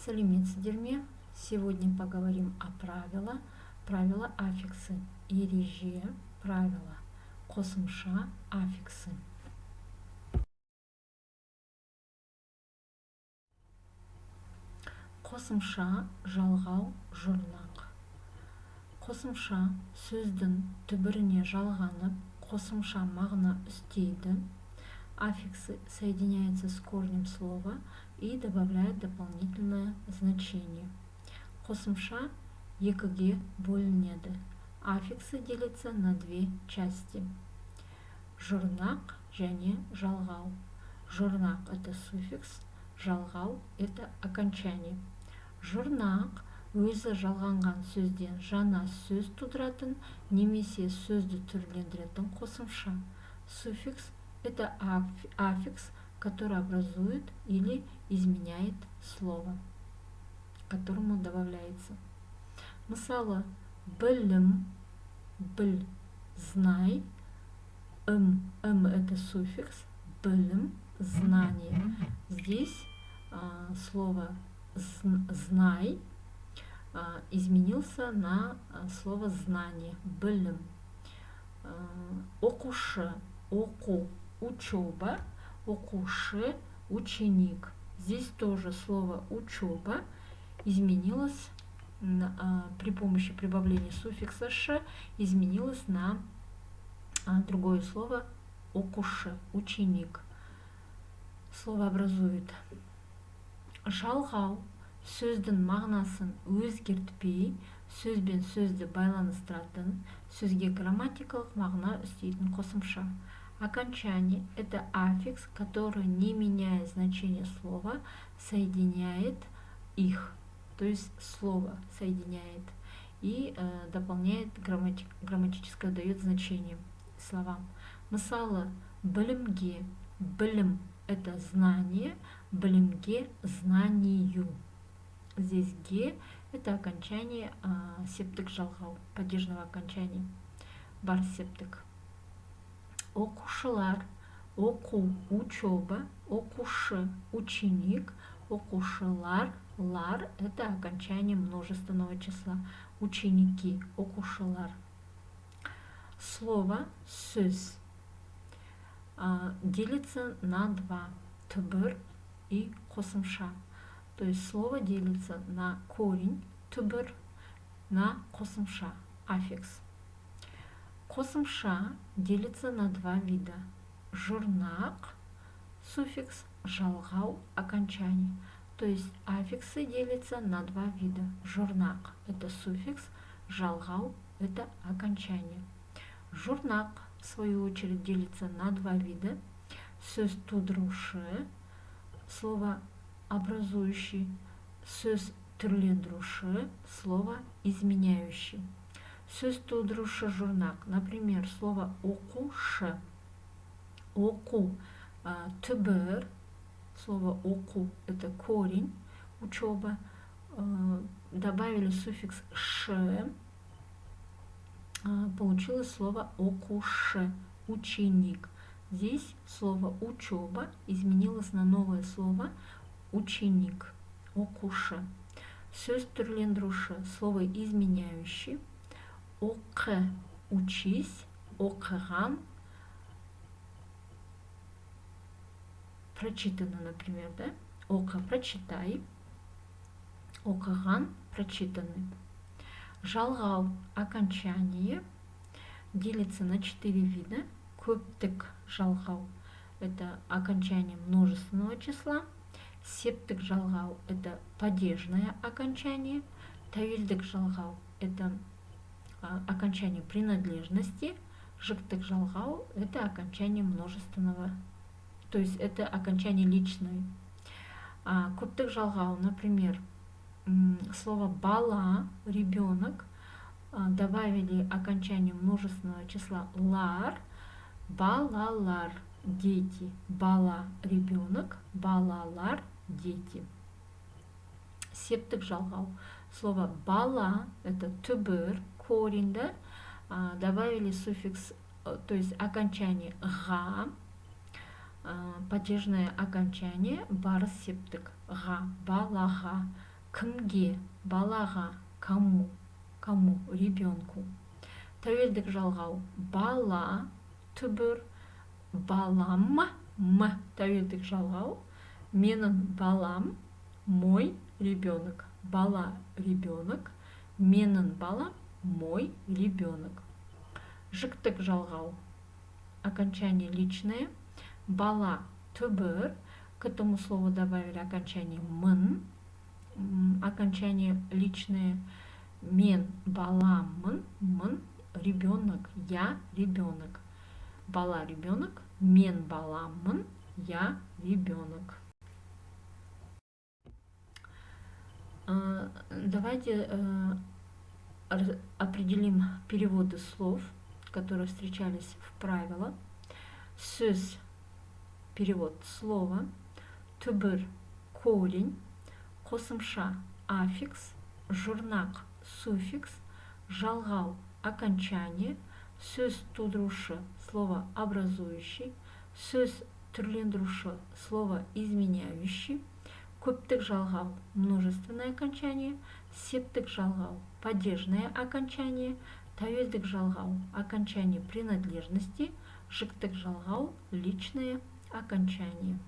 Сәлеметсіздер ме? Сегодня поговорим о правила аффиксы, ереже, правила, қосымша аффиксы. Қосымша жалғау жұрнақ. Қосымша сөздің түбіріне жалғанып, қосымша мағына үстейді. Аффиксы соединяются с корнем слова и добавляют дополнительное значение. Қосымша екіге бөлінеді. Аффиксы делятся на две части. Жұрнақ және жалғау. Жұрнақ – это суффикс, жалғау – это окончание. Жұрнақ өзі жалғанған сөзден жаңа сөз тудыратын немесе сөзді түрлендіретін қосымша. Суффикс – это аффикс, который образует или изменяет слово, к которому добавляется. Мысалы, білім, біл, знай, это суффикс, білім, знание. Здесь слово знай изменился на слово знание, білім. Оқушы, оку, учеба, оқушы, ученик. Здесь тоже слово учеба изменилось при помощи прибавления суффикса ш, изменилось на другое слово оқушы, ученик. Слово образует жалғау, сөздің мағынасын өзгертпей, сөзбен сөзді байланыстыратын, сөзге грамматикалық мағына үстейтін қосымша. Окончание – это аффикс, который, не меняя значение слова, соединяет их. То есть слово соединяет и дополняет грамматическое, дает значение словам. Мысалы, білімге, білім – это знание, білімге – знанию. Здесь ге – это окончание септік жалғау, падежного окончания, бар септік. Оқушылар, оку, учеба, оқушы, ученик, оқушылар, лар – это окончание множественного числа, ученики, оқушылар. Слово сөз делится на два, түбір и қосымша. То есть слово делится на корень, түбір, на қосымша, аффикс. Қосымша делится на два вида. Жұрнақ, суффикс, жалғау, окончание. То есть аффиксы делятся на два вида. Жұрнақ – это суффикс, жалғау – это окончание. Жұрнақ, в свою очередь, делится на два вида. Сөз тудырушы, слово образующий, сөз түрлендіруші, слово изменяющий. Сөз тудырушы жұрнақ, например, слово оқушы, оку, түбір, слово оку – это корень, учеба, добавили суффикс ш, получилось слово оқушы, ученик. Здесь слово учеба изменилось на новое слово ученик, оқушы. Сөз түрлендіруші, слово изменяющий, оқы, учись, оқыған, прочитано, например, да? Оқы, прочитай, оқыған, прочитанный. Жалғау, окончание, делится на 4 вида. Көптік жалғау – это окончание множественного числа. Септік жалғау – это падежное окончание. Тәуелдік жалғау – это окончание принадлежности. Жіктік жалғау – это окончание множественного, то есть это окончание личное. Көптік жалғау, например, слово бала, ребенок, добавили окончание множественного числа лар, балалар, дети, бала, ребенок, балалар, дети. Септік жалғау, слово бала, это түбір, корень, да? Добавили суффикс, то есть окончание га, падежное окончание бар септік, га, балага, кімге, балаға, кому, ребенку. Тәуелдік жалғау бала, түбір, балам, м. Тәуелдік жалғау менің балам, мой ребенок. Бала, ребенок, менің балам, мой ребенок. Жіктік жалғау окончание личное, бала, түбір, к этому слову добавили окончание мын, окончание личное, мен баламын, мын, ребенок, я ребенок. Бала, ребенок, мен баламын, я ребенок. Давайте определим переводы слов, которые встречались в правилах. Сөз – перевод слова, түбір – корень, қосымша – аффикс, жұрнақ – суффикс, жалғау – окончание, сөз тудырушы – слово образующий, сөз түрлендіруші – слово изменяющий, көптік жалғау – множественное окончание, септік жалғау – падежное окончание, тәуелдік жалғау – окончание принадлежности, жіктік жалғау – личное окончание.